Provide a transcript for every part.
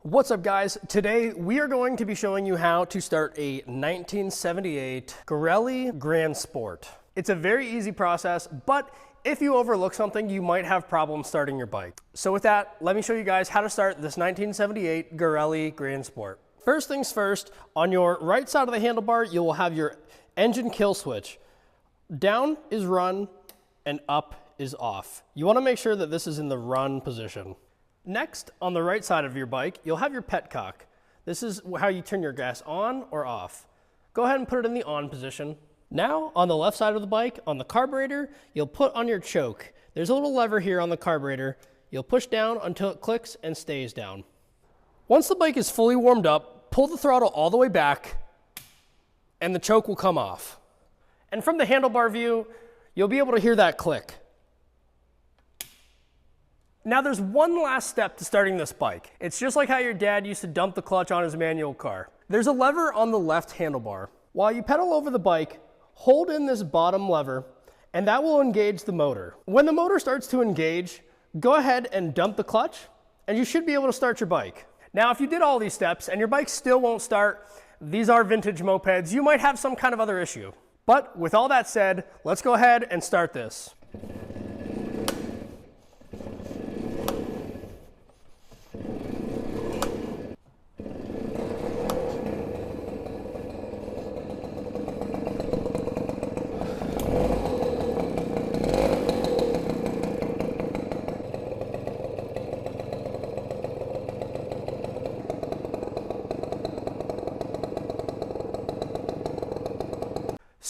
What's up guys? Today we are going to be showing you how to start a 1978 Garelli GranSport. It's a very easy process, but if you overlook something, you might have problems starting your bike. So with that, let me show you guys how to start this 1978 Garelli GranSport. First things first, on your right side of the handlebar, you will have your engine kill switch. Down is run and up is off. You want to make sure that this is in the run position. Next, on the right side of your bike, you'll have your petcock. This is how you turn your gas on or off. Go ahead and put it in the on position. Now, on the left side of the bike, on the carburetor, you'll put on your choke. There's a little lever here on the carburetor. You'll push down until it clicks and stays down. Once the bike is fully warmed up, pull the throttle all the way back, and the choke will come off. And from the handlebar view, you'll be able to hear that click. Now there's one last step to starting this bike. It's just like how your dad used to dump the clutch on his manual car. There's a lever on the left handlebar. While you pedal over the bike, hold in this bottom lever, and that will engage the motor. When the motor starts to engage, go ahead and dump the clutch, and you should be able to start your bike. Now if you did all these steps and your bike still won't start, these are vintage mopeds, you might have some kind of other issue. But with all that said, let's go ahead and start this.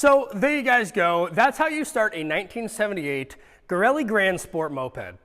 So there you guys go. That's how you start a 1978 Garelli GranSport moped.